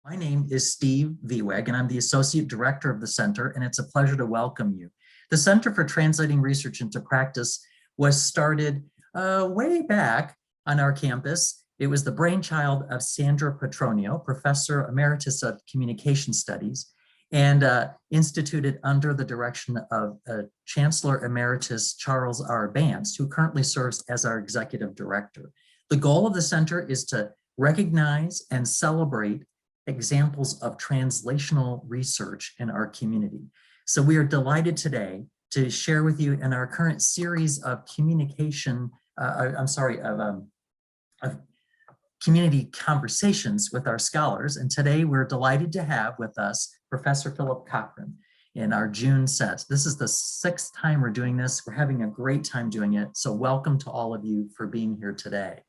My name is Steve Vieweg, and I'm the Associate Director of the Center, and it's a pleasure to welcome you. The Center for Translating Research into Practice was started way back on our campus. It was the brainchild of Sandra Petronio, Professor Emeritus of Communication Studies, and instituted under the direction of Chancellor Emeritus Charles R. Bance, who currently serves as our Executive Director. The goal of the center is to recognize and celebrate examples of translational research in our community. So we are delighted today to share with you in our current series of community conversations with our scholars. And today we're delighted to have with us Professor Philip Cochran in our June set. This is the 6th time we're doing this. We're having a great time doing it. So welcome to all of you for being here today.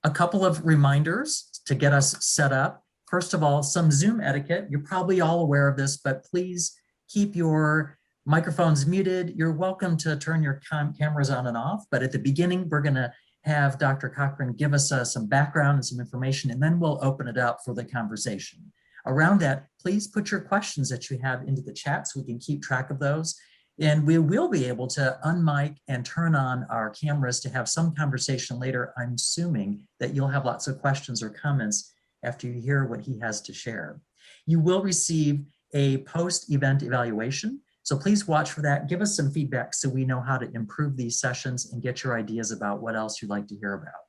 A couple of reminders to get us set up. First of all, some Zoom etiquette. You're probably all aware of this, but please keep your microphones muted. You're welcome to turn your cameras on and off, but at the beginning, we're gonna have Dr. Cochran give us some background and some information, and then we'll open it up for the conversation. Around that, please put your questions that you have into the chat so we can keep track of those. And we will be able to unmic and turn on our cameras to have some conversation later. I'm assuming that you'll have lots of questions or comments after you hear what he has to share. You will receive a post-event evaluation, so please watch for that. Give us some feedback so we know how to improve these sessions and get your ideas about what else you'd like to hear about.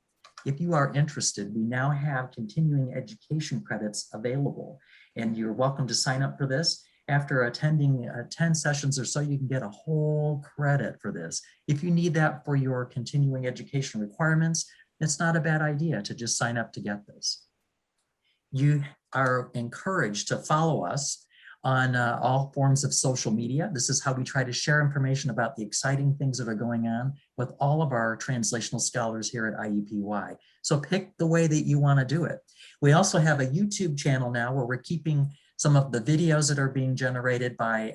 If you are interested, we now have continuing education credits available, and you're welcome to sign up for this. After attending 10 sessions or so, you can get a whole credit for this. If you need that for your continuing education requirements, it's not a bad idea to just sign up to get this. You are encouraged to follow us on all forms of social media. This is how we try to share information about the exciting things that are going on with all of our translational scholars here at IUPUI. So pick the way that you want to do it. We also have a YouTube channel now where we're keeping some of the videos that are being generated by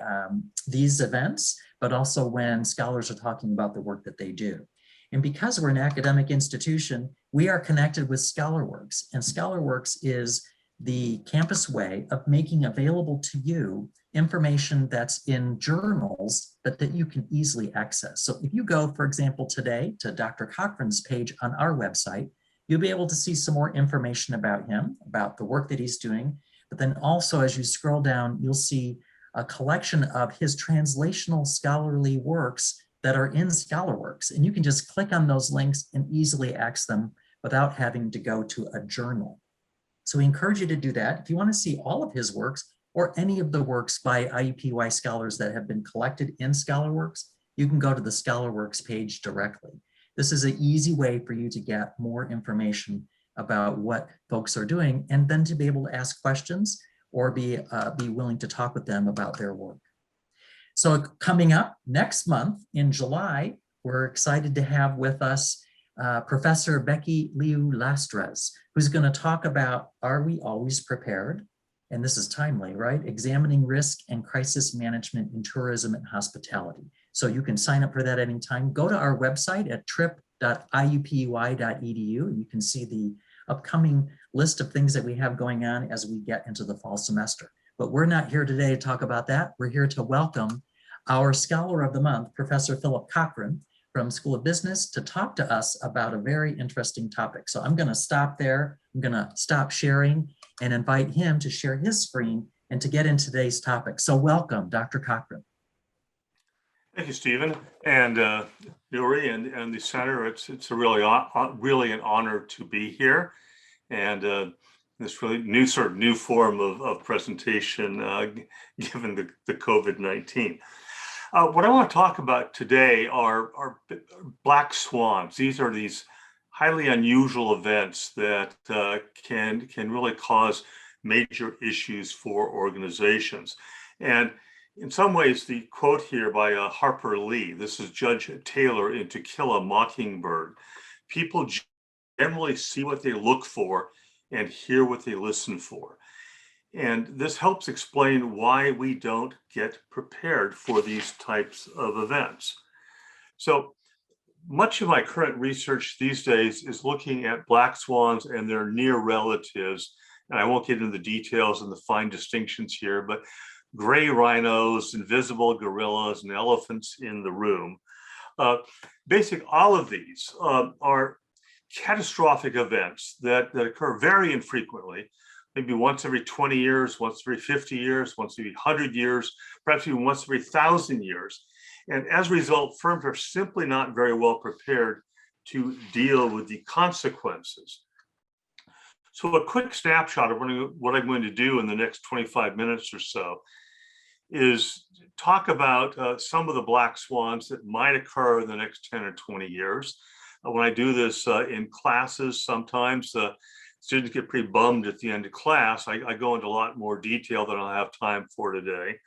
these events, but also when scholars are talking about the work that they do. And because we're an academic institution, we are connected with ScholarWorks, and ScholarWorks is the campus way of making available to you information that's in journals, but that you can easily access. So if you go, for example, today to Dr. Cochran's page on our website, you'll be able to see some more information about him, about the work that he's doing. But then also, as you scroll down, you'll see a collection of his translational scholarly works that are in ScholarWorks. And you can just click on those links and easily access them without having to go to a journal. So we encourage you to do that. If you want to see all of his works or any of the works by IUPUI scholars that have been collected in ScholarWorks, you can go to the ScholarWorks page directly. This is an easy way for you to get more information about what folks are doing, and then to be able to ask questions or be willing to talk with them about their work. So coming up next month in July, we're excited to have with us Professor Becky Liu Lastres, who's going to talk about, are we always prepared? And this is timely, right? Examining risk and crisis management in tourism and hospitality. So you can sign up for that anytime. Go to our website at trip.iupui.edu, and you can see the upcoming list of things that we have going on as we get into the fall semester. But we're not here today to talk about that. We're here to welcome our Scholar of the Month, Professor Philip Cochran from School of Business, to talk to us about a very interesting topic. So I'm going to stop there. I'm going to stop sharing and invite him to share his screen and to get into today's topic. So welcome, Dr. Cochran. Thank you, Stephen, and Yuri and the center. It's a really an honor to be here, and this really new form of presentation given the COVID-19. What I want to talk about today are Black Swans. These are these highly unusual events that can really cause major issues for organizations. And in some ways, the quote here by Harper Lee, this is Judge Taylor in To Kill a Mockingbird. People generally see what they look for and hear what they listen for. And this helps explain why we don't get prepared for these types of events. So much of my current research these days is looking at black swans and their near relatives, and I won't get into the details and the fine distinctions here, but gray rhinos, invisible gorillas, and elephants in the room. All of these are catastrophic events that occur very infrequently, maybe once every 20 years, once every 50 years, once every 100 years, perhaps even once every 1,000 years. And as a result, firms are simply not very well prepared to deal with the consequences. So a quick snapshot of what I'm going to do in the next 25 minutes or so is talk about some of the black swans that might occur in the next 10 or 20 years. When I do this in classes, sometimes students get pretty bummed at the end of class. I go into a lot more detail than I'll have time for today.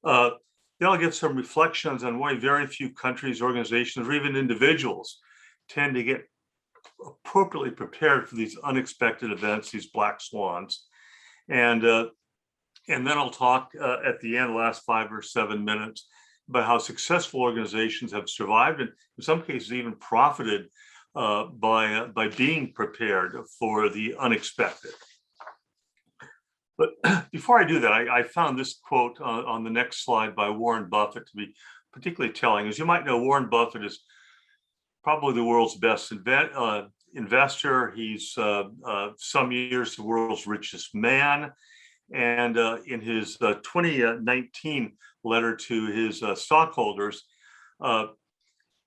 Then I'll get some reflections on why very few countries, organizations, or even individuals tend to get appropriately prepared for these unexpected events, these black swans. And then I'll talk at the end, the last 5 or 7 minutes, about how successful organizations have survived and in some cases even profited by being prepared for the unexpected. But before I do that, I found this quote on the next slide by Warren Buffett to be particularly telling. As you might know, Warren Buffett is probably the world's best investor. He's some years the world's richest man. And in his 2019 letter to his stockholders, and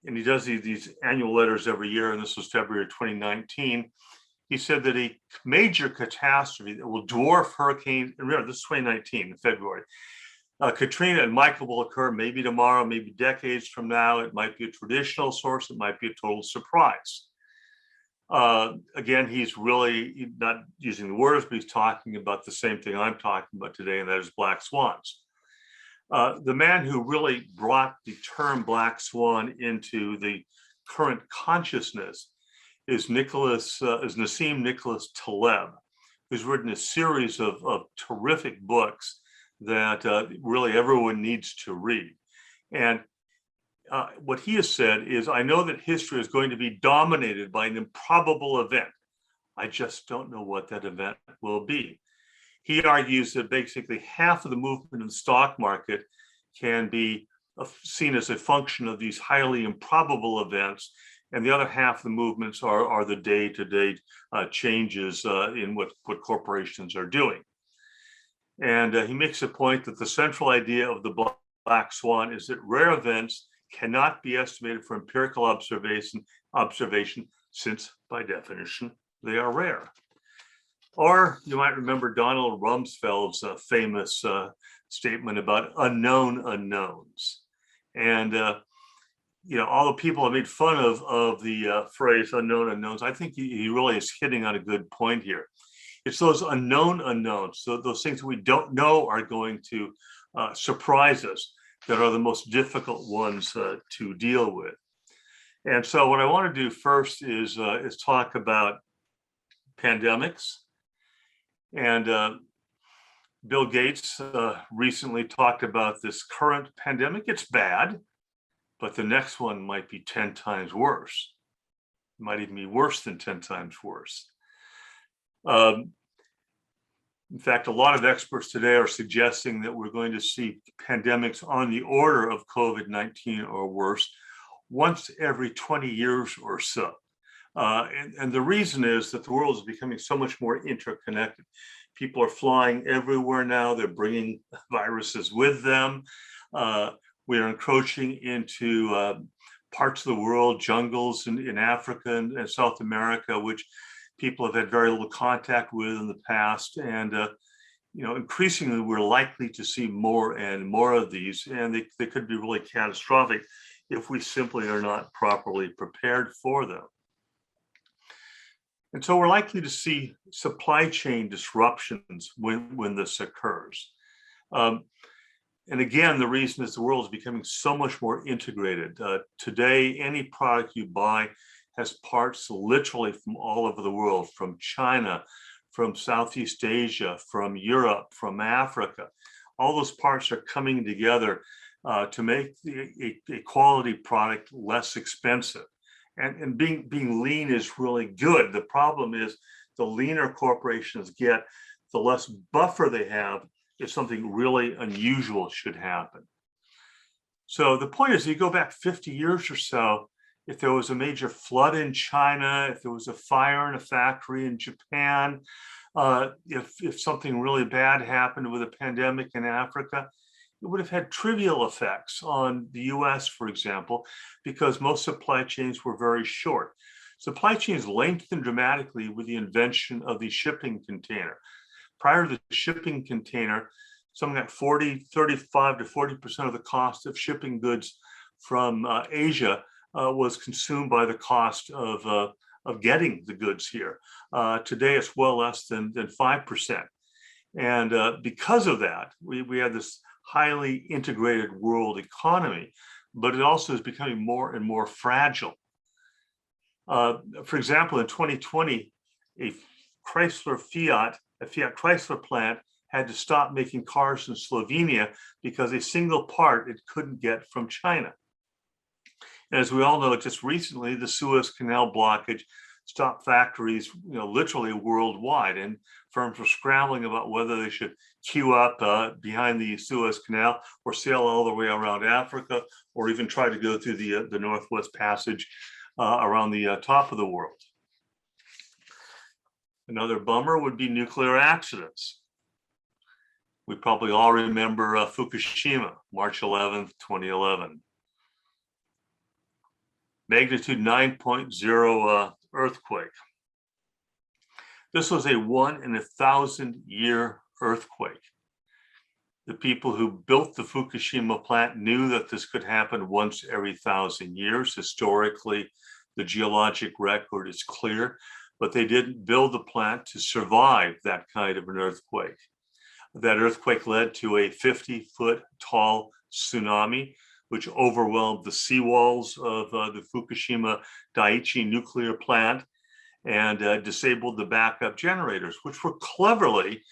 he does these annual letters every year, and this was February 2019, he said that a major catastrophe that will dwarf hurricane, and remember this is 2019 in February, Katrina and Michael will occur maybe tomorrow, maybe decades from now. It might be a traditional source, it might be a total surprise. Again, he's really not using the words, but he's talking about the same thing I'm talking about today, and that is black swans. The man who really brought the term black swan into the current consciousness is Nassim Nicholas Taleb, who's written a series of terrific books that really everyone needs to read. And what he has said is, I know that history is going to be dominated by an improbable event. I just don't know what that event will be. He argues that basically half of the movement in the stock market can be seen as a function of these highly improbable events, and the other half of the movements are the day-to-day changes in what corporations are doing. And he makes a point that the central idea of the black swan is that rare events cannot be estimated for empirical observation, since by definition they are rare. Or you might remember Donald Rumsfeld's famous statement about unknown unknowns. And all the people have made fun of the phrase unknown unknowns. I think he really is hitting on a good point here. It's those unknown unknowns, so those things that we don't know are going to surprise us, that are the most difficult ones to deal with. And so what I want to do first is talk about pandemics. And Bill Gates recently talked about this current pandemic. It's bad, but the next one might be 10 times worse. It might even be worse than 10 times worse. In fact, a lot of experts today are suggesting that we're going to see pandemics on the order of COVID-19 or worse once every 20 years or so. And the reason is that the world is becoming so much more interconnected. People are flying everywhere now. They're bringing viruses with them. We are encroaching into parts of the world, jungles in Africa and South America, which people have had very little contact with in the past. And increasingly, we're likely to see more and more of these, and they could be really catastrophic if we simply are not properly prepared for them. And so we're likely to see supply chain disruptions when this occurs. And again, the reason is the world is becoming so much more integrated. Today, any product you buy has parts literally from all over the world, from China, from Southeast Asia, from Europe, from Africa. All those parts are coming together to make a quality product less expensive. And being lean is really good. The problem is the leaner corporations get, the less buffer they have if something really unusual should happen. So the point is, you go back 50 years or so, if there was a major flood in China, if there was a fire in a factory in Japan, if something really bad happened with a pandemic in Africa, it would have had trivial effects on the US, for example, because most supply chains were very short. Supply chains lengthened dramatically with the invention of the shipping container. Prior to the shipping container, something like 35 to 40% of the cost of shipping goods from Asia was consumed by the cost of getting the goods here. Today, it's well less than 5%. And because of that, we have this highly integrated world economy, but it also is becoming more and more fragile. For example, in 2020, a Fiat Chrysler plant had to stop making cars in Slovenia because a single part it couldn't get from China. And as we all know, just recently, the Suez Canal blockage stopped factories, literally worldwide, and firms were scrambling about whether they should queue up behind the Suez Canal or sail all the way around Africa, or even try to go through the Northwest Passage around the top of the world. Another bummer would be nuclear accidents. We probably all remember Fukushima, March 11th, 2011. Magnitude 9.0 earthquake. This was a 1 in 1,000 year earthquake. The people who built the Fukushima plant knew that this could happen once every 1,000 years. Historically, the geologic record is clear, but they didn't build the plant to survive that kind of an earthquake. That earthquake led to a 50-foot tall tsunami, which overwhelmed the seawalls of the Fukushima Daiichi nuclear plant and disabled the backup generators, which were cleverly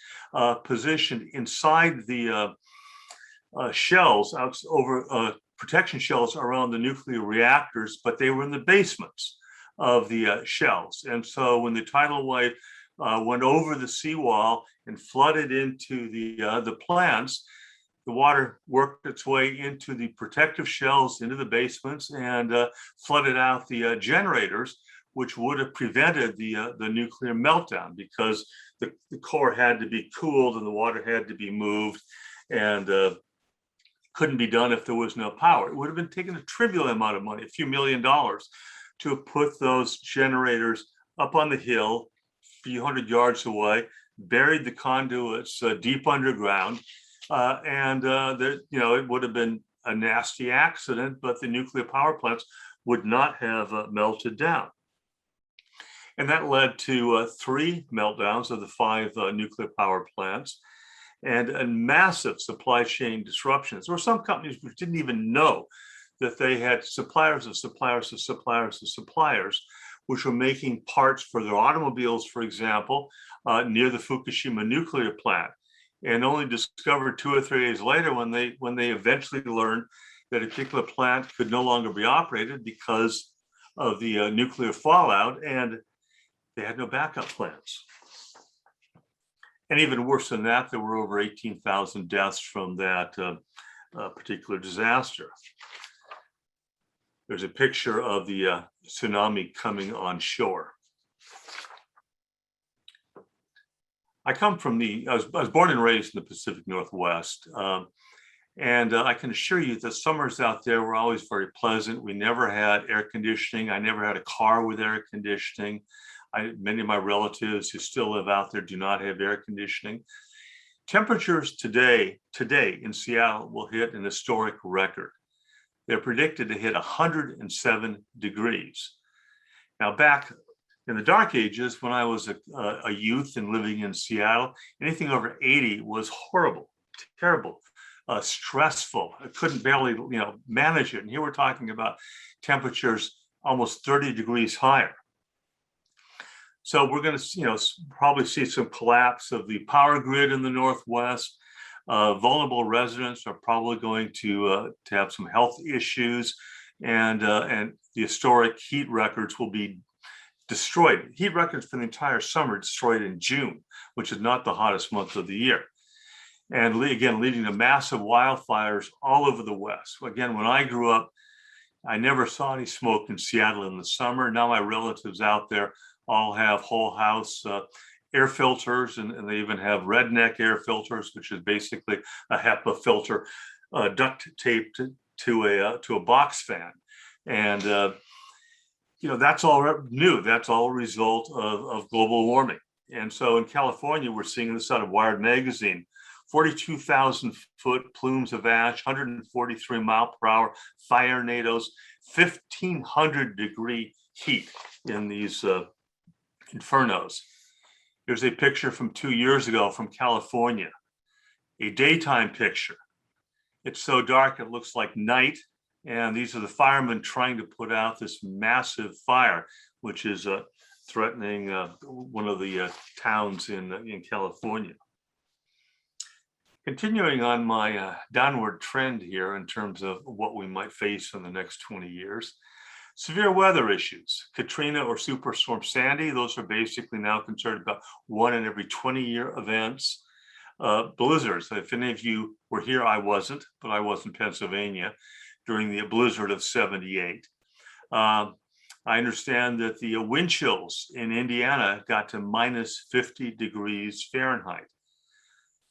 positioned inside the shells, protection shells around the nuclear reactors, but they were in the basements of the shells. And so when the tidal wave went over the seawall and flooded into the plants, the water worked its way into the protective shells, into the basements, and flooded out the generators, which would have prevented the nuclear meltdown, because the core had to be cooled and the water had to be moved, and couldn't be done if there was no power. It would have been taking a trivial amount of money, a few $1 million, to put those generators up on the hill, a few hundred yards away, buried the conduits deep underground, and it would have been a nasty accident, but the nuclear power plants would not have melted down. And that led to 3 meltdowns of the 5 nuclear power plants, and massive supply chain disruptions. There were some companies which didn't even know that they had suppliers of suppliers of suppliers of suppliers, which were making parts for their automobiles, for example, near the Fukushima nuclear plant, and only discovered 2 or 3 days later when they eventually learned that a particular plant could no longer be operated because of the nuclear fallout, and they had no backup plans. And even worse than that, there were over 18,000 deaths from that particular disaster. There's a picture of the tsunami coming on shore. I come from I was born and raised in the Pacific Northwest. And I can assure you that summers out there were always very pleasant. We never had air conditioning. I never had a car with air conditioning. Many of my relatives who still live out there do not have air conditioning. Temperatures today in Seattle will hit an historic record. They're predicted to hit 107 degrees. Now, back in the dark ages, when I was a youth and living in Seattle, anything over 80 was horrible, terrible, stressful. I couldn't barely, manage it. And here we're talking about temperatures almost 30 degrees higher. So we're going to, probably see some collapse of the power grid in the Northwest. Vulnerable residents are probably going to have some health issues, and the historic heat records will be destroyed. Heat records for the entire summer destroyed in June, which is not the hottest month of the year. And again, leading to massive wildfires all over the West. Again, when I grew up, I never saw any smoke in Seattle in the summer. Now my relatives out there all have whole house air filters, and they even have redneck air filters, which is basically a HEPA filter duct taped to a box fan. And that's all new. That's all a result of global warming. And so in California, we're seeing this out of Wired magazine. 42,000 foot plumes of ash, 143 mile per hour fire tornadoes, 1,500 degree heat in these infernos. Here's a picture from 2 years ago from California, a daytime picture. It's so dark it looks like night, and these are the firemen trying to put out this massive fire, which is threatening one of the towns in California. Continuing on my downward trend here in terms of what we might face in the next 20 years, severe weather issues, Katrina or Superstorm Sandy, those are basically now considered about 1 in every 20-year events. Blizzards, if any of you were here, I wasn't, but I was in Pennsylvania during the blizzard of 78. I understand that the wind chills in Indiana got to minus 50 degrees Fahrenheit.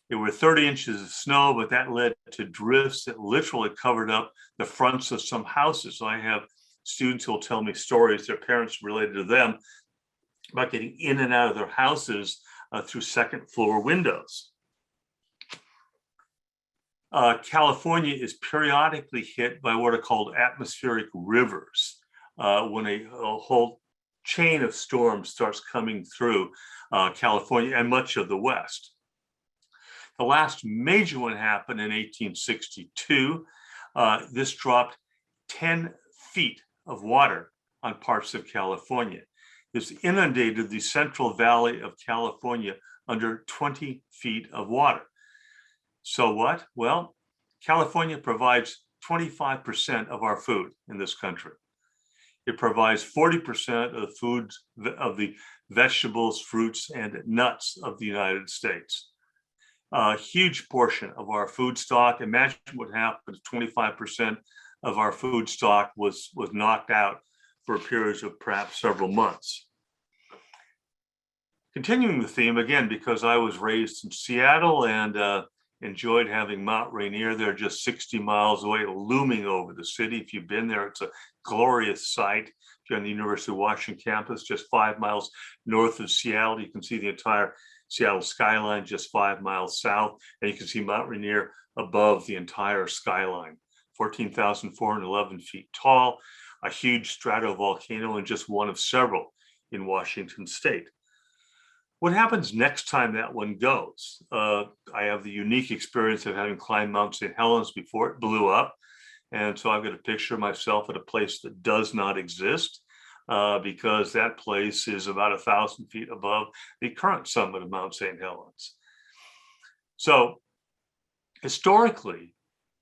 There were 30 inches of snow, but that led to drifts that literally covered up the fronts of some houses. So I have students who will tell me stories, their parents related to them, about getting in and out of their houses through second floor windows. California is periodically hit by what are called atmospheric rivers when a whole chain of storms starts coming through California and much of the West. The last major one happened in 1862. This dropped 10 feet of water on parts of California. This inundated the Central Valley of California under 20 feet of water. So what? Well, California provides 25% of our food in this country. It provides 40% of the foods, of the vegetables, fruits, and nuts of the United States. A huge portion of our food stock. Imagine what happened if 25% of our food stock was knocked out for periods of perhaps several months. Continuing the theme, again, because I was raised in Seattle and enjoyed having Mount Rainier there just 60 miles away, looming over the city. If you've been there, it's a glorious sight. If you're on the University of Washington campus, just 5 miles north of Seattle, you can see the entire Seattle skyline just 5 miles south, and you can see Mount Rainier above the entire skyline, 14,411 feet tall, a huge stratovolcano and just one of several in Washington state. What happens next time that one goes? I have the unique experience of having climbed Mount St. Helens before it blew up. And so I've got a picture of myself at a place that does not exist because that place is about 1,000 feet above the current summit of Mount St. Helens. So historically,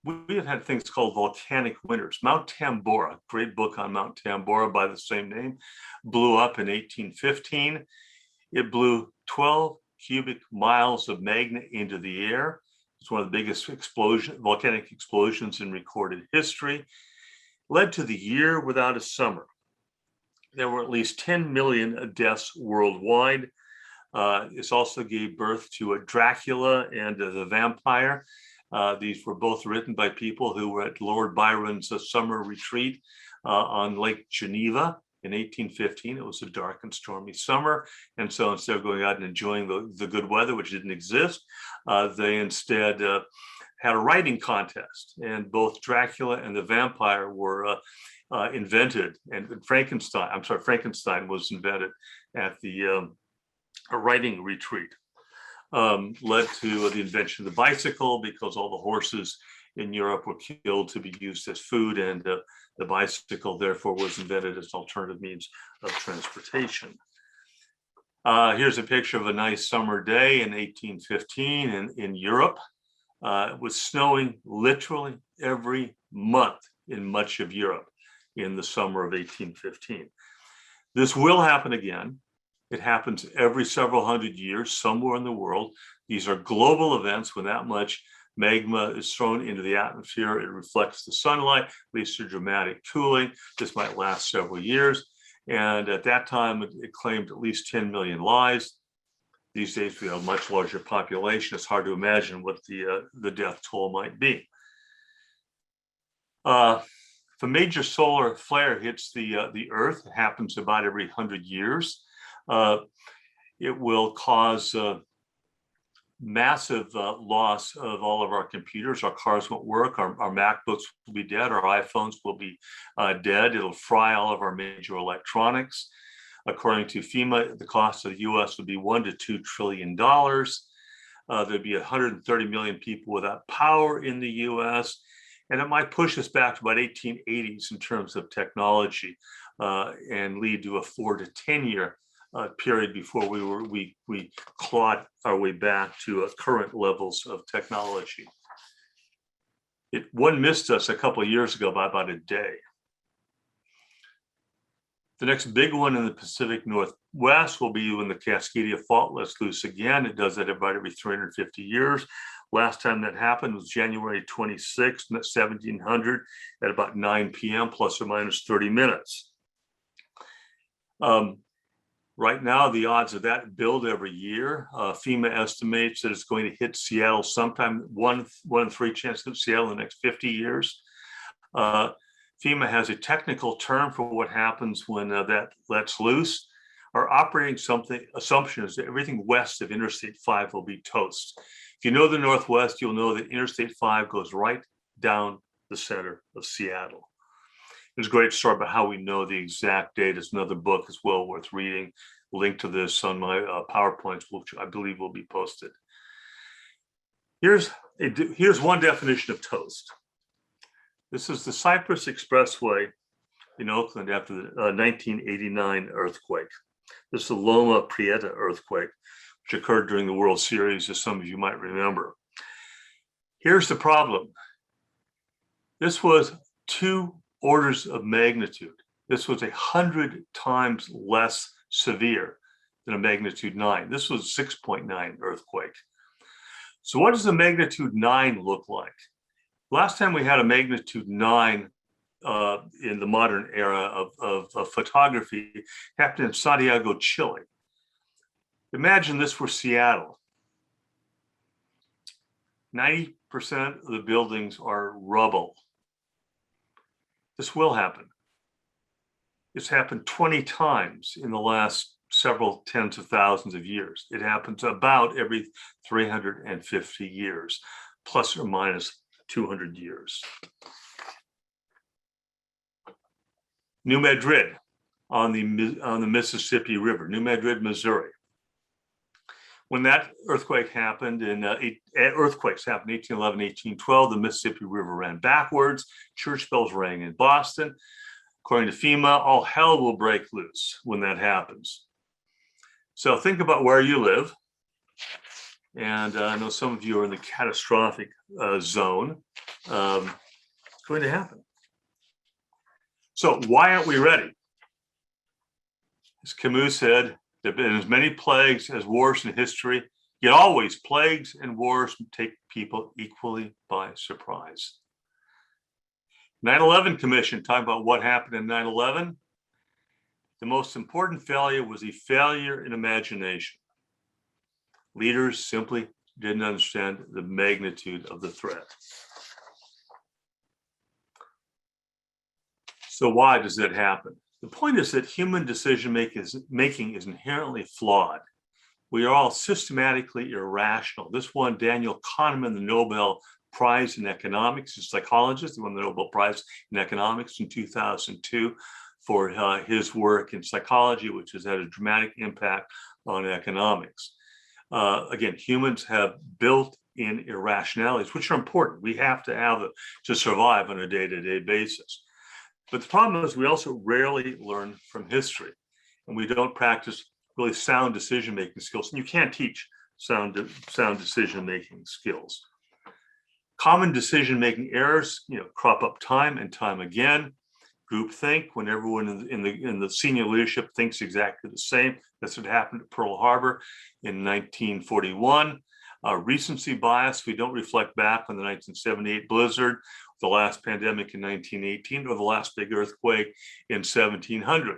we have had things called volcanic winters. Mount Tambora, great book on Mount Tambora by the same name, blew up in 1815. It blew 12 cubic miles of magma into the air. It's one of the biggest volcanic explosions in recorded history. Led to the year without a summer. There were at least 10 million deaths worldwide. This also gave birth to a Dracula and the vampire. These were both written by people who were at Lord Byron's summer retreat on Lake Geneva. In 1815, it was a dark and stormy summer. And so instead of going out and enjoying the good weather, which didn't exist, they instead had a writing contest. And both Dracula and the vampire were invented. And Frankenstein was invented at the writing retreat. Led to the invention of the bicycle because all the horses in Europe were killed to be used as food, and the bicycle therefore was invented as an alternative means of transportation. Here's a picture of a nice summer day in 1815 in Europe. It was snowing literally every month in much of Europe in the summer of 1815. This will happen again. It happens every several hundred years somewhere in the world. These are global events. When that much magma is thrown into the atmosphere, it reflects the sunlight, leads to dramatic cooling. This might last several years. And at that time, it claimed at least 10 million lives. These days, we have a much larger population. It's hard to imagine what the death toll might be. If a major solar flare hits the Earth, it happens about every 100 years. It will cause massive loss of all of our computers. Our cars won't work. Our MacBooks will be dead. Our iPhones will be dead. It'll fry all of our major electronics. According to FEMA, the cost of the US would be $1 to $2 trillion. There'd be 130 million people without power in the US. And it might push us back to about 1880s in terms of technology and lead to a 4 to 10 year period before we clawed our way back to current levels of technology. One missed us a couple of years ago by about a day. The next big one in the Pacific Northwest will be when the Cascadia fault lets loose again. It does that about every 350 years. Last time that happened was January 26, 1700 at about 9 p.m. plus or minus 30 minutes. Right now, the odds of that build every year. FEMA estimates that it's going to hit Seattle sometime, one in 3 chance to hit Seattle in the next 50 years. FEMA has a technical term for what happens when that lets loose. Our operating assumption is that everything west of Interstate 5 will be toast. If you know the Northwest, you'll know that Interstate 5 goes right down the center of Seattle. There's a great story about how we know the exact date. It's another book as well worth reading. Link to this on my PowerPoints, which I believe will be posted. Here's one definition of toast. This is the Cypress Expressway in Oakland after the 1989 earthquake. This is the Loma Prieta earthquake, which occurred during the World Series, as some of you might remember. Here's the problem. This was 2 orders of magnitude. This was 100 times less severe than a magnitude 9. This was a 6.9 earthquake. So what does a magnitude 9 look like? Last time we had a magnitude 9 in the modern era of photography happened in Santiago, Chile. Imagine this were Seattle. 90% of the buildings are rubble. This will happen. It's happened 20 times in the last several tens of thousands of years. It happens about every 350 years, plus or minus 200 years. New Madrid on the Mississippi River, New Madrid, Missouri. When that earthquake happened, earthquakes happened in 1811, 1812, the Mississippi River ran backwards, church bells rang in Boston. According to FEMA, all hell will break loose when that happens. So think about where you live. And I know some of you are in the catastrophic zone. It's going to happen. So why aren't we ready? As Camus said, there have been as many plagues as wars in history, yet always plagues and wars take people equally by surprise. 9/11 Commission talking about what happened in 9/11. The most important failure was a failure in imagination. Leaders simply didn't understand the magnitude of the threat. So why does that happen? The point is that human decision making is inherently flawed. We are all systematically irrational. This won Daniel Kahneman the Nobel Prize in Economics, a psychologist. He won the Nobel Prize in Economics in 2002 for his work in psychology, which has had a dramatic impact on economics. Again, humans have built-in irrationalities, which are important. We have to have it to survive on a day-to-day basis. But the problem is we also rarely learn from history, and we don't practice really sound decision-making skills. And you can't teach sound decision-making skills. Common decision-making errors, crop up time and time again. groupthink when everyone in the senior leadership thinks exactly the same. That's what happened at Pearl Harbor in 1941. Recency bias, we don't reflect back on the 1978 blizzard, the last pandemic in 1918, or the last big earthquake in 1700.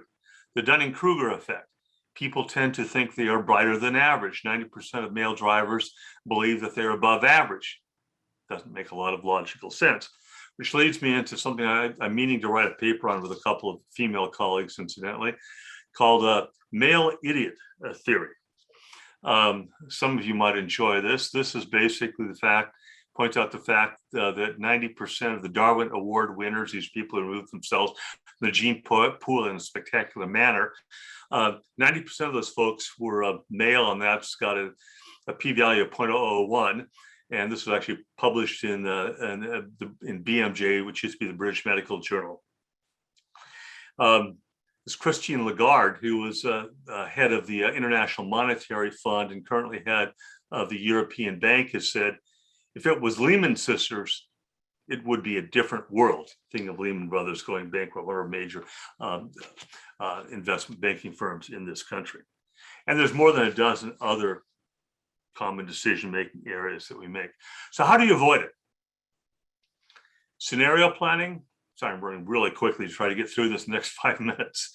The Dunning-Kruger effect. People tend to think they are brighter than average. 90% of male drivers believe that they're above average. Doesn't make a lot of logical sense, which leads me into something I'm meaning to write a paper on with a couple of female colleagues, incidentally, called male idiot theory. Some of you might enjoy this. This is basically points out the fact that 90% of the Darwin Award winners, these people who remove themselves from the gene pool in a spectacular manner, 90% of those folks were male, and that's got a p-value of 0.001. And this was actually published in BMJ, which used to be the British Medical Journal. This Christine Lagarde, who was head of the International Monetary Fund and currently head of the European Bank, has said, if it was Lehman Sisters, it would be a different world. Think of Lehman Brothers going bankrupt, one of our major investment banking firms in this country. And there's more than a dozen other common decision-making areas that we make. So how do you avoid it? Scenario planning. Sorry, I'm running really quickly to try to get through this next 5 minutes.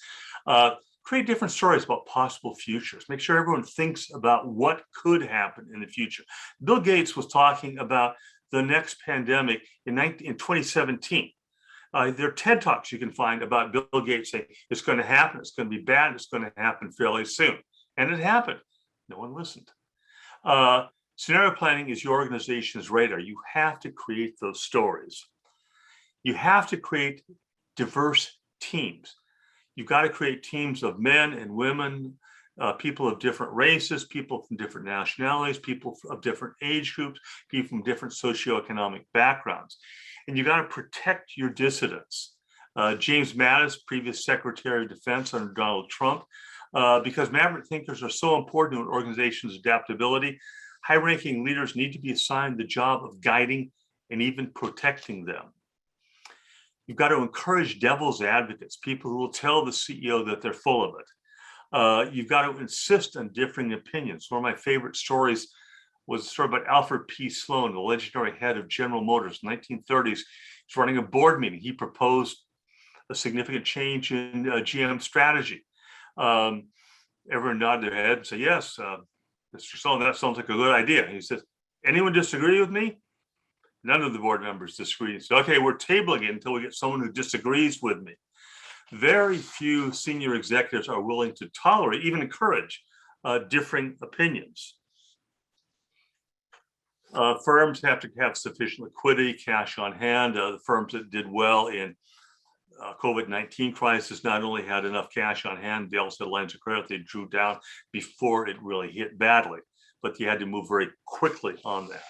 Create different stories about possible futures. Make sure everyone thinks about what could happen in the future. Bill Gates was talking about the next pandemic in 2017. There are TED Talks you can find about Bill Gates saying it's going to happen, it's going to be bad, it's going to happen fairly soon. And it happened. No one listened. Scenario planning is your organization's radar. You have to create those stories. You have to create diverse teams. You've got to create teams of men and women, people of different races, people from different nationalities, people of different age groups, people from different socioeconomic backgrounds. And you got to protect your dissidents. James Mattis, previous Secretary of Defense under Donald Trump, because maverick thinkers are so important to an organization's adaptability, high-ranking leaders need to be assigned the job of guiding and even protecting them. You've got to encourage devil's advocates, people who will tell the CEO that they're full of it. You've got to insist on differing opinions. One of my favorite stories was a story about Alfred P. Sloan, the legendary head of General Motors in the 1930s. He's running a board meeting. He proposed a significant change in GM strategy. Everyone nodded their head and said, yes, Mr. Sloan, that sounds like a good idea. He says, anyone disagree with me? None of the board members disagreed. So, okay, we're tabling it until we get someone who disagrees with me. Very few senior executives are willing to tolerate, even encourage, differing opinions. Firms have to have sufficient liquidity, cash on hand. The firms that did well in COVID-19 crisis not only had enough cash on hand, they also had lines of credit they drew down before it really hit badly, but you had to move very quickly on that.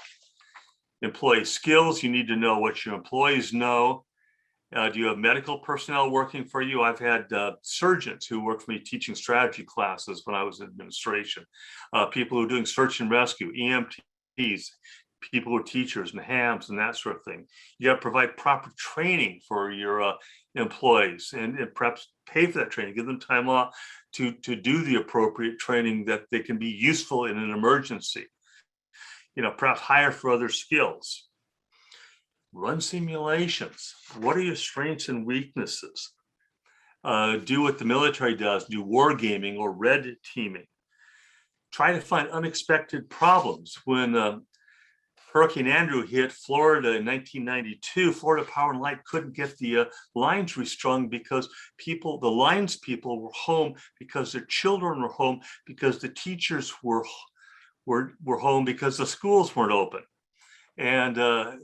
Employee skills, you need to know what your employees know. Do you have medical personnel working for you? I've had surgeons who worked for me teaching strategy classes when I was in administration, people who are doing search and rescue, EMTs, people who are teachers and hams and that sort of thing. You got to provide proper training for your employees and perhaps pay for that training, give them time off to do the appropriate training that they can be useful in an emergency. You know, perhaps hire for other skills. Run simulations. What are your strengths and weaknesses? Do what the military does, do war gaming or red teaming. Try to find unexpected problems. When Hurricane Andrew hit Florida in 1992, Florida Power and Light couldn't get the lines restrung because the lines people were home because their children were home, because the teachers were home, because the schools weren't open. And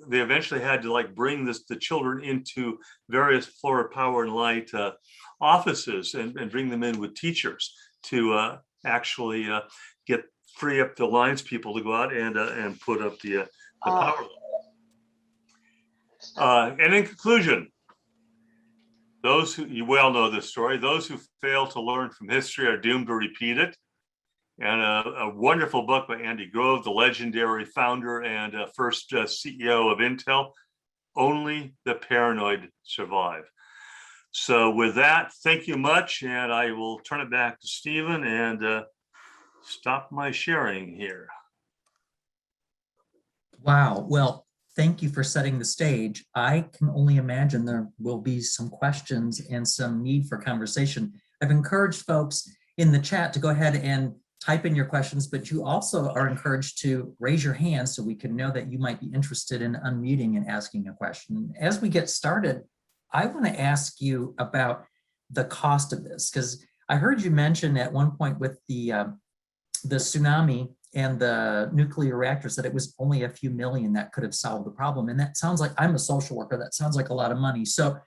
they eventually had to bring the children into various Florida Power and Light offices and bring them in with teachers to actually free up the lines people to go out and put up the power line. And in conclusion, you well know this story, those who fail to learn from history are doomed to repeat it. And a wonderful book by Andy Grove, the legendary founder and first CEO of Intel, Only the Paranoid Survive. So with that, thank you much, and I will turn it back to Stephen and stop my sharing here. Wow. Well, thank you for setting the stage. I can only imagine there will be some questions and some need for conversation. I've encouraged folks in the chat to go ahead and type in your questions, but you also are encouraged to raise your hand so we can know that you might be interested in unmuting and asking a question. As we get started, I want to ask you about the cost of this, because I heard you mention at one point with the tsunami and the nuclear reactors that it was only a few million that could have solved the problem. And that sounds like, I'm a social worker, that sounds like a lot of money. So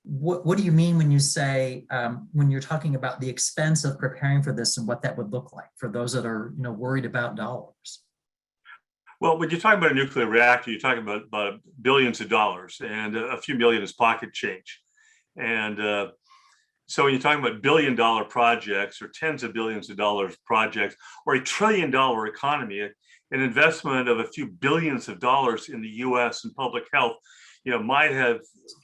what do you mean when you say, when you're talking about the expense of preparing for this and what that would look like for those that are, you know, worried about dollars? Well, when you're talking about a nuclear reactor, you're talking about billions of dollars, and a few million is pocket change. And so when you're talking about billion-dollar projects or tens of billions of dollars projects or a trillion-dollar economy, an investment of a few billions of dollars in the U.S. in public health, you know, might have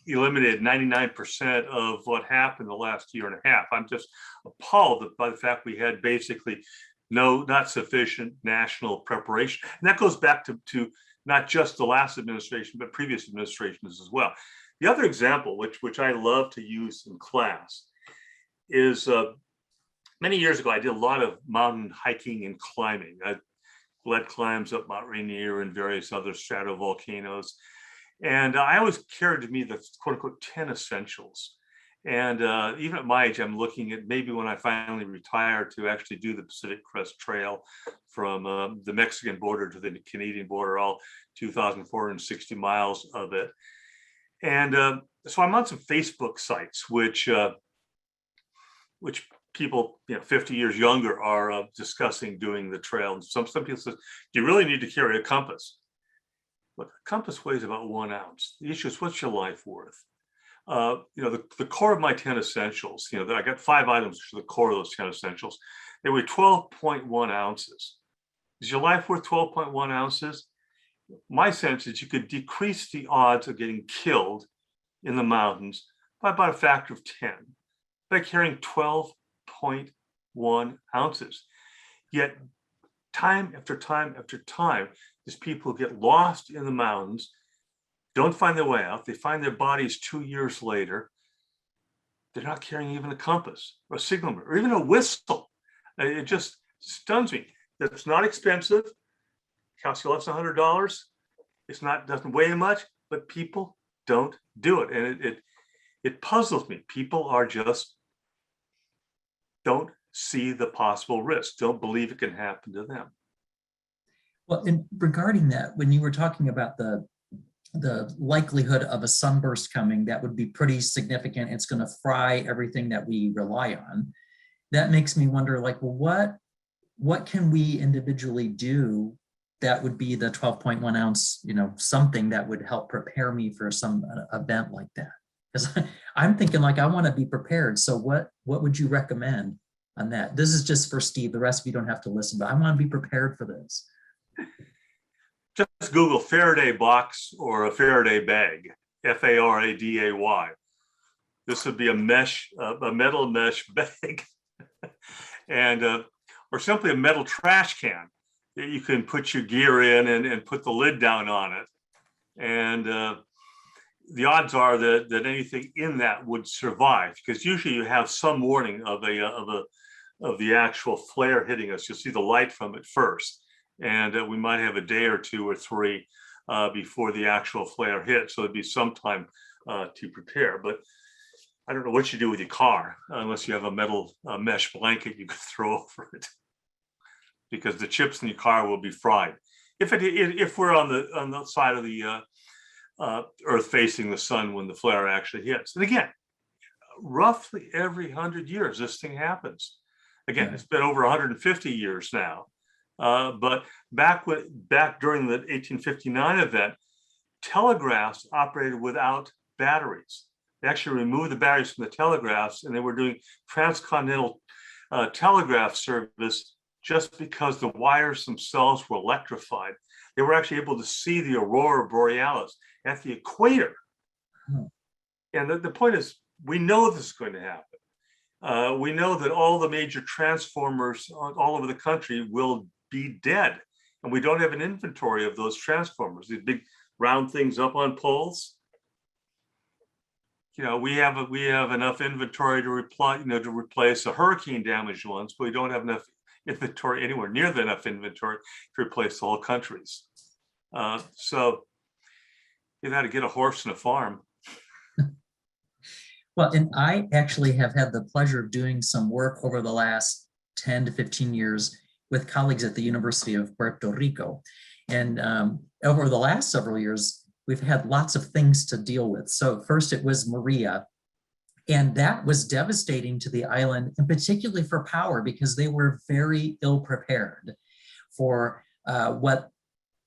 eliminated 99% of what happened the last year and a half. I'm just appalled by the fact we had basically not sufficient national preparation. And that goes back to not just the last administration, but previous administrations as well. The other example, which I love to use in class, is many years ago, I did a lot of mountain hiking and climbing. I led climbs up Mount Rainier and various other stratovolcanoes. And I always carried to me the quote unquote 10 essentials. And even at my age, I'm looking at maybe when I finally retire to actually do the Pacific Crest Trail from the Mexican border to the Canadian border, all 2,460 miles of it. And so I'm on some Facebook sites, which people, you know, 50 years younger are discussing doing the trail. And some people say, do you really need to carry a compass? Look, a compass weighs about 1 ounce. The issue is, what's your life worth? You know, the core of my 10 essentials, you know, I got 5 items which are the core of those 10 essentials. They weigh 12.1 ounces. Is your life worth 12.1 ounces? My sense is you could decrease the odds of getting killed in the mountains by about a factor of 10 by carrying 12.1 ounces. Yet time after time after time, these people get lost in the mountains, don't find their way out. They find their bodies 2 years later. They're not carrying even a compass or a signaler or even a whistle. It just stuns me. That's not expensive. Costs you less than $100. It's not, doesn't weigh much, but people don't do it. And it puzzles me. People are just, don't see the possible risk, don't believe it can happen to them. Well, and regarding that, when you were talking about the likelihood of a sunburst coming, that would be pretty significant. It's going to fry everything that we rely on. That makes me wonder, like, well, what can we individually do that would be the 12.1 ounce, you know, something that would help prepare me for some event like that? Because I'm thinking, like, I want to be prepared. So what would you recommend on that? This is just for Steve. The rest of you don't have to listen, but I want to be prepared for this. Just Google Faraday box or a Faraday bag, F-A-R-A-D-A-Y. This would be a metal mesh bag, and or simply a metal trash can that you can put your gear in and put the lid down on it. And the odds are that anything in that would survive, because usually you have some warning of the actual flare hitting us. You'll see the light from it first. And we might have a day or 2 or 3 before the actual flare hits. So it'd be some time to prepare. But I don't know what you do with your car unless you have a metal mesh blanket you could throw over it, because the chips in your car will be fried. If we're on the side of the Earth facing the sun when the flare actually hits. And again, roughly every 100 years, this thing happens. Again, it's been over 150 years now. But back during the 1859 event, telegraphs operated without batteries. They actually removed the batteries from the telegraphs, and they were doing transcontinental telegraph service just because the wires themselves were electrified. They were actually able to see the aurora borealis at the equator. And the point is, we know this is going to happen. We know that all the major transformers all over the country will be dead, and we don't have an inventory of those transformers, these big round things up on poles. We have enough inventory to replace the hurricane damaged ones, but we don't have enough inventory anywhere near enough inventory to replace the whole countries. So you got to get a horse and a farm. Well, and I actually have had the pleasure of doing some work over the last 10 to 15 years with colleagues at the University of Puerto Rico. And over the last several years, we've had lots of things to deal with. So first it was Maria, and that was devastating to the island, and particularly for power, because they were very ill prepared for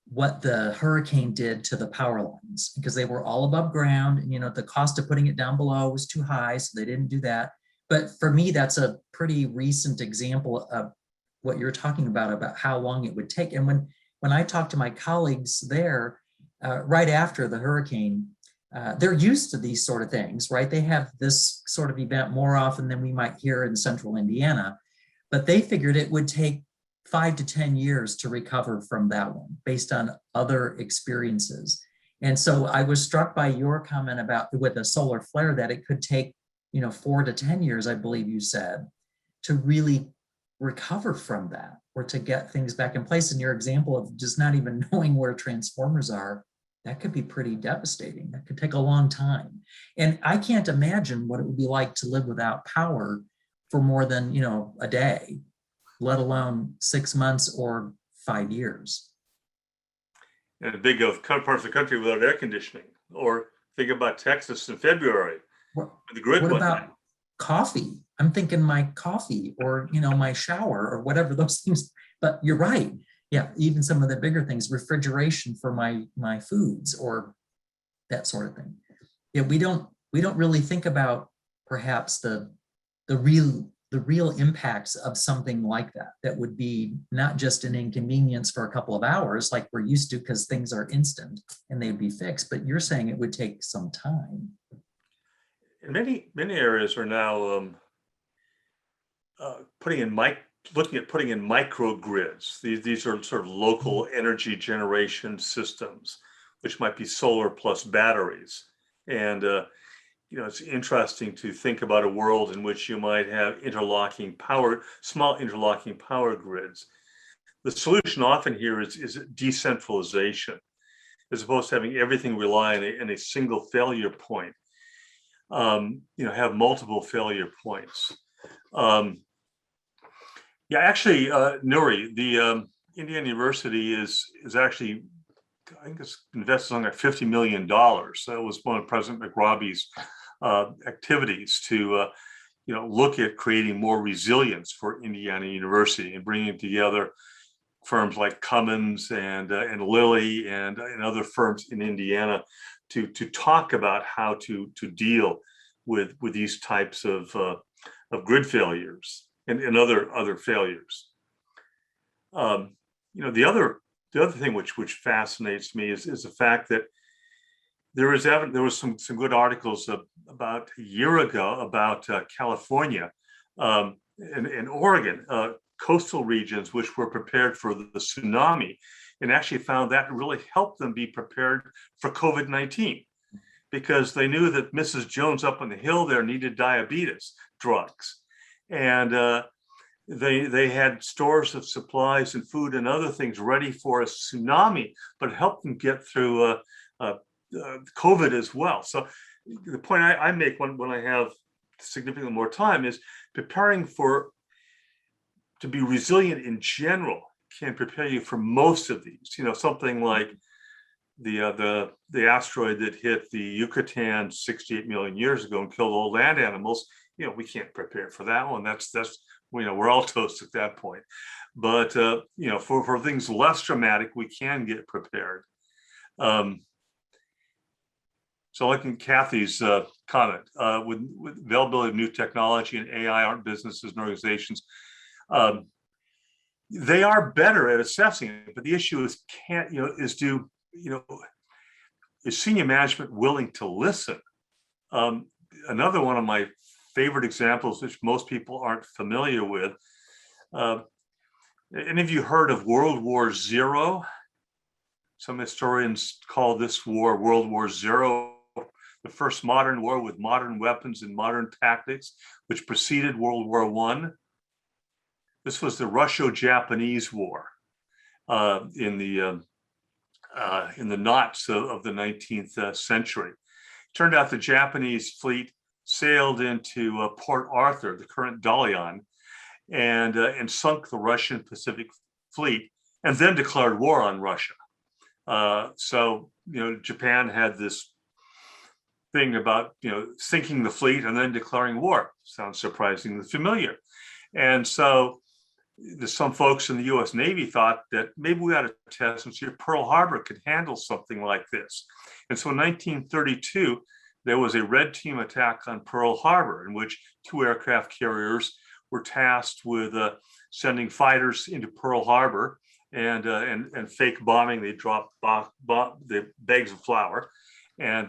what the hurricane did to the power lines, because they were all above ground, and the cost of putting it down below was too high, so they didn't do that. But for me, that's a pretty recent example of what you're talking about how long it would take. And when I talked to my colleagues there, right after the hurricane, they're used to these sort of things, right? They have this sort of event more often than we might hear in central Indiana, but they figured it would take 5 to 10 years to recover from that one based on other experiences. And so I was struck by your comment about with a solar flare that it could take 4 to 10 years, I believe you said, to really recover from that or to get things back in place. And your example of just not even knowing where transformers are, that could be pretty devastating. That could take a long time. And I can't imagine what it would be like to live without power for more than a day, let alone 6 months or 5 years. And a big parts of the country without air conditioning. Or think about Texas in February. What the grid about coffee? I'm thinking my coffee or my shower or whatever those things. But you're right. Yeah, even some of the bigger things, refrigeration for my foods or that sort of thing. Yeah, we don't really think about perhaps the real impacts of something like that would be not just an inconvenience for a couple of hours like we're used to because things are instant and they'd be fixed, but you're saying it would take some time. And many areas are now looking at putting in microgrids. These are sort of local energy generation systems, which might be solar plus batteries. And it's interesting to think about a world in which you might have small interlocking power grids. The solution often here is decentralization, as opposed to having everything rely on a single failure point. Have multiple failure points. Actually, Nuri, the Indiana University is actually, I think it's invested something like $50 million. That was one of President McRobbie's activities to, look at creating more resilience for Indiana University and bringing together firms like Cummins and Lilly and other firms in Indiana to talk about how to deal with these types of grid failures and other failures. The other thing which fascinates me is the fact that there was some good articles about a year ago about California and Oregon, coastal regions which were prepared for the tsunami, and actually found that really helped them be prepared for COVID-19, because they knew that Mrs. Jones up on the hill there needed diabetes drugs, and they had stores of supplies and food and other things ready for a tsunami, but it helped them get through COVID as well. So the point I make when I have significantly more time is preparing to be resilient in general can prepare you for most of these. Something like the asteroid that hit the Yucatan 68 million years ago and killed all land animals. We can't prepare for that one. That's we're all toast at that point. But for things less dramatic, we can get prepared. So like in Kathy's comment, with availability of new technology and AI aren't businesses and organizations. They are better at assessing it, but the issue is is senior management willing to listen? another one of my favorite examples, which most people aren't familiar with. Any of you heard of World War Zero? Some historians call this war World War Zero, the first modern war with modern weapons and modern tactics, which preceded World War I. This was the Russo-Japanese War in the knots of the 19th century. Turned out the Japanese fleet sailed into Port Arthur, the current Dalian, and sunk the Russian Pacific Fleet, and then declared war on Russia. So, Japan had this thing about, sinking the fleet and then declaring war. Sounds surprisingly familiar. And so some folks in the US Navy thought that maybe we ought to test and see if Pearl Harbor could handle something like this. And so in 1932, there was a red team attack on Pearl Harbor, in which 2 aircraft carriers were tasked with sending fighters into Pearl Harbor and fake bombing. They dropped the bags of flour, and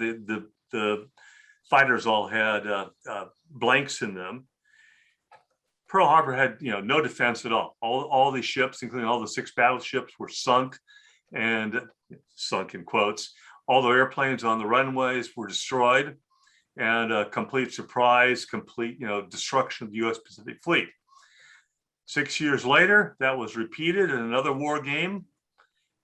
the fighters all had blanks in them. Pearl Harbor had no defense at all. All these ships, including all the 6 battleships, were sunk, and sunk in quotes. All the airplanes on the runways were destroyed, and complete surprise, complete destruction of the U.S. Pacific Fleet. 6 years later, that was repeated in another war game.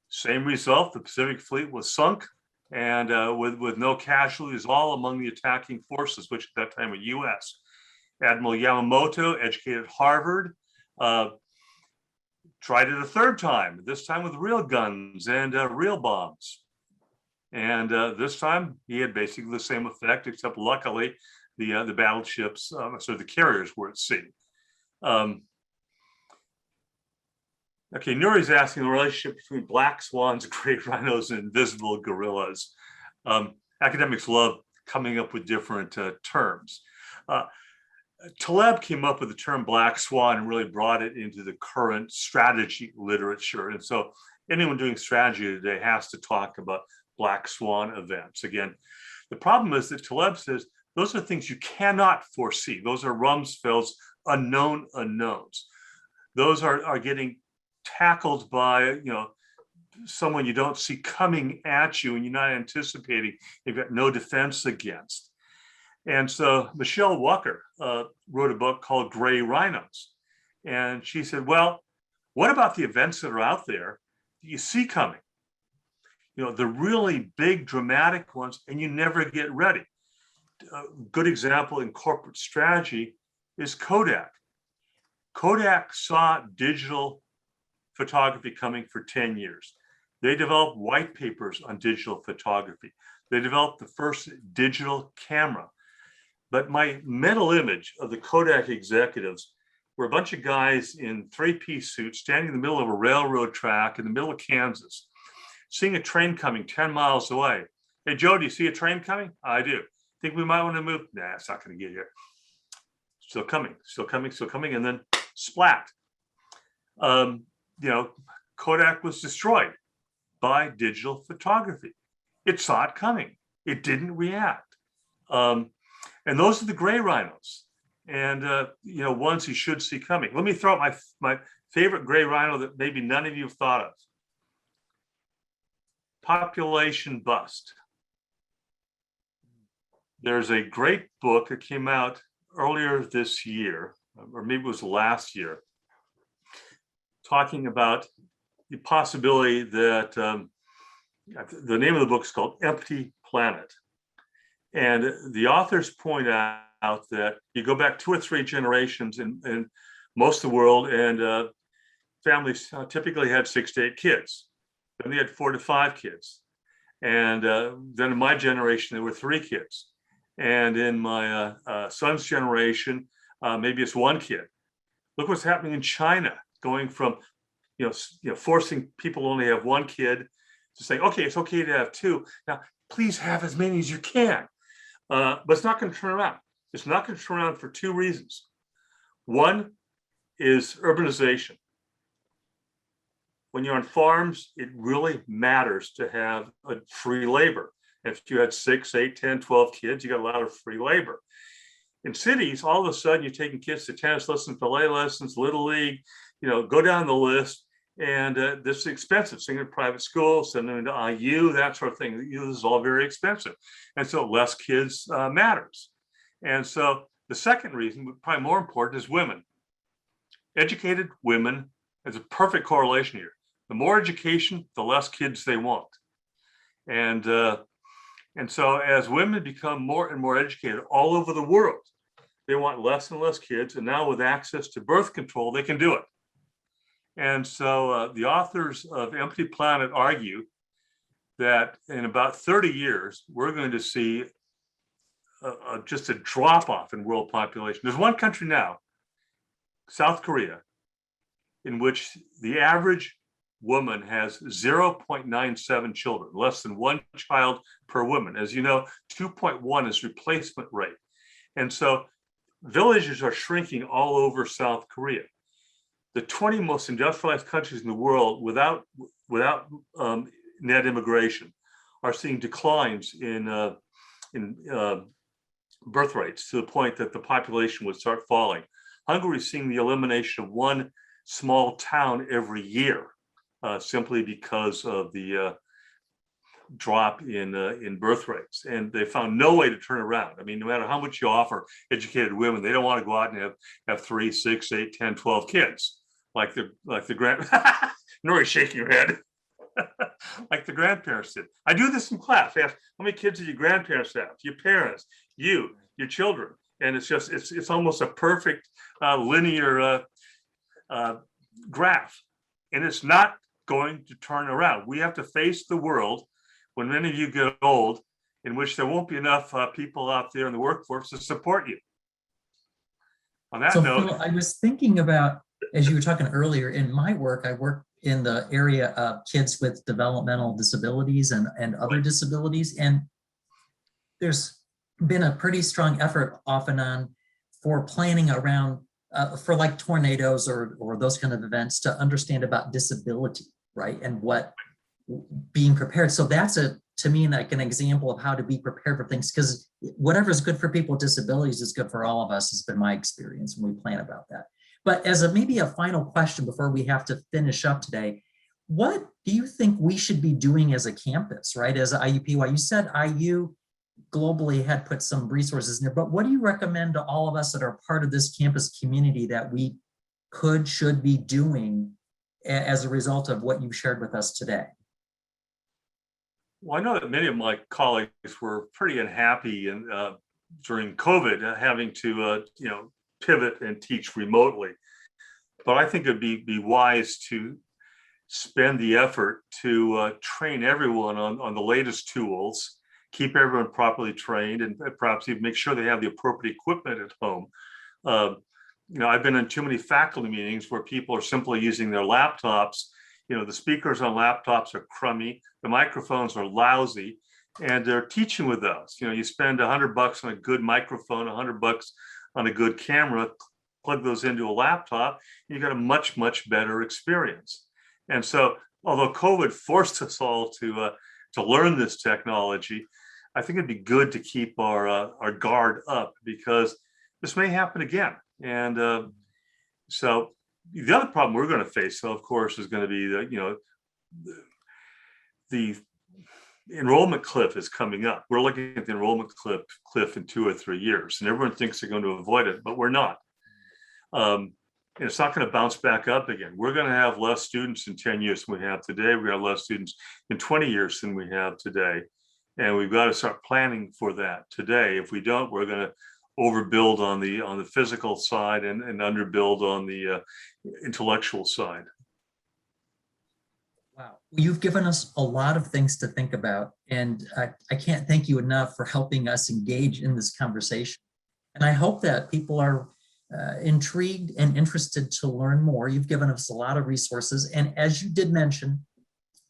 Same result: the Pacific Fleet was sunk, and with no casualties, all among the attacking forces, which at that time were U.S. Admiral Yamamoto, educated at Harvard, tried it a 3rd time, this time with real guns and real bombs. And this time he had basically the same effect, except luckily the battleships, so the carriers were at sea. Okay, Nuri's asking the relationship between black swans, great rhinos, and invisible gorillas. Academics love coming up with different terms. Taleb came up with the term black swan and really brought it into the current strategy literature. And so anyone doing strategy today has to talk about black swan events. Again, the problem is that Taleb says those are things you cannot foresee. Those are Rumsfeld's unknown unknowns. Those are getting tackled by someone you don't see coming at you and you're not anticipating, you've got no defense against. And so Michelle Walker wrote a book called Gray Rhinos. And she said, well, what about the events that are out there that you see coming? The really big dramatic ones, and you never get ready. A good example in corporate strategy is Kodak. Kodak saw digital photography coming for 10 years. They developed white papers on digital photography. They developed the first digital camera. But my mental image of the Kodak executives were a bunch of guys in 3-piece suits standing in the middle of a railroad track in the middle of Kansas, seeing a train coming 10 miles away. Hey, Joe, do you see a train coming? I do. Think we might want to move? Nah, it's not going to get here. Still coming, still coming, still coming, and then splat. Kodak was destroyed by digital photography. It saw it coming. It didn't react. And those are the gray rhinos, and ones you should see coming. Let me throw out my favorite gray rhino that maybe none of you have thought of. Population bust. There's a great book that came out earlier this year, or maybe it was last year, talking about the possibility that the name of the book is called Empty Planet. And the authors point out that you go back 2 or 3 generations in most of the world, and families typically had 6 to 8 kids. Then they had 4 to 5 kids. And then in my generation, there were 3 kids. And in my son's generation, maybe it's 1 kid. Look what's happening in China, going from forcing people to only have 1 kid to saying, okay, it's okay to have 2. Now, please have as many as you can. But it's not going to turn around. It's not going to turn around for 2 reasons. One is urbanization. When you're on farms, it really matters to have a free labor. If you had 6, 8, 10, 12 kids, you got a lot of free labor. In cities, all of a sudden, you're taking kids to tennis lessons, ballet lessons, Little League, go down the list. And this is expensive. Send them to private school, send them into IU, that sort of thing. This is all very expensive. And so less kids matters. And so the second reason, probably more important, is women. Educated women, there's a perfect correlation here. The more education, the less kids they want. And so as women become more and more educated all over the world, they want less and less kids. And now with access to birth control, they can do it. And so the authors of Empty Planet argue that in about 30 years, we're going to see just a drop off in world population. There's one country now, South Korea, in which the average woman has 0.97 children, less than one child per woman. As you know, 2.1 is replacement rate. And so villages are shrinking all over South Korea. The 20 most industrialized countries in the world without net immigration are seeing declines in birth rates to the point that the population would start falling. Hungary is seeing the elimination of one small town every year, simply because of the drop in birth rates. And they found no way to turn around. I mean, no matter how much you offer educated women, they don't want to go out and have 3, 6, 8, 10, 12 kids. Like the grand, Nori's shaking her head, like the grandparents did. I do this in class. I ask, how many kids did your grandparents have? Your parents, your children, and it's almost a perfect linear graph, and it's not going to turn around. We have to face the world when many of you get old, in which there won't be enough people out there in the workforce to support you. On that note, Phil, I was thinking about, as you were talking earlier, in my work, I work in the area of kids with developmental disabilities and other disabilities. And there's been a pretty strong effort off and on for planning around, for like tornadoes or those kind of events, to understand about disability, right? And what being prepared. So that's to me, like an example of how to be prepared for things, because whatever's good for people with disabilities is good for all of us, has been my experience when we plan about that. But as maybe a final question before we have to finish up today, what do you think we should be doing as a campus, right? As IUPUI, you said IU globally had put some resources in there, but what do you recommend to all of us that are part of this campus community that we should be doing as a result of what you've shared with us today? Well, I know that many of my colleagues were pretty unhappy during COVID, having to pivot and teach remotely. But I think it'd be wise to spend the effort to train everyone on the latest tools, keep everyone properly trained, and perhaps even make sure they have the appropriate equipment at home. I've been in too many faculty meetings where people are simply using their laptops. The speakers on laptops are crummy, the microphones are lousy, and they're teaching with us. You spend $100 on a good microphone, $100 on a good camera, plug those into a laptop, and you got a much, much better experience. And so, although COVID forced us all to learn this technology, I think it'd be good to keep our guard up, because this may happen again. And so the other problem we're going to face, so of course, is going to be the enrollment cliff is coming up. We're looking at the enrollment cliff in 2 or 3 years, and everyone thinks they're going to avoid it, but we're not. And it's not going to bounce back up again. We're going to have less students in 10 years than we have today. We're going to have less students in 20 years than we have today. And we've got to start planning for that today. If we don't, we're going to overbuild on the physical side and underbuild on the intellectual side. Wow, you've given us a lot of things to think about, and I can't thank you enough for helping us engage in this conversation. And I hope that people are intrigued and interested to learn more. You've given us a lot of resources, and as you did mention,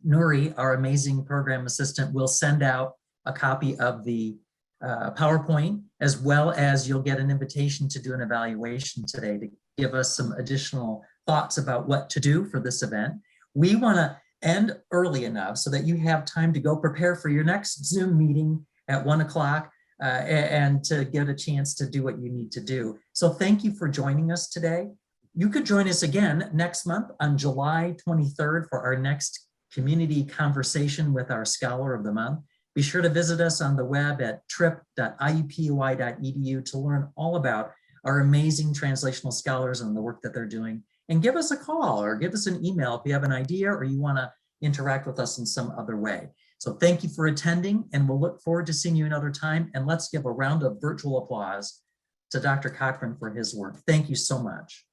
Nuri, our amazing program assistant, will send out a copy of the PowerPoint, as well as you'll get an invitation to do an evaluation today to give us some additional thoughts about what to do for this event. We want to end early enough so that you have time to go prepare for your next Zoom meeting at 1 o'clock and to get a chance to do what you need to do. So thank you for joining us today. You could join us again next month on July 23rd for our next community conversation with our Scholar of the Month. Be sure to visit us on the web at trip.iupui.edu to learn all about our amazing translational scholars and the work that they're doing. And give us a call or give us an email if you have an idea or you want to interact with us in some other way. So thank you for attending, and we'll look forward to seeing you another time. And let's give a round of virtual applause to Dr. Cochran for his work. Thank you so much.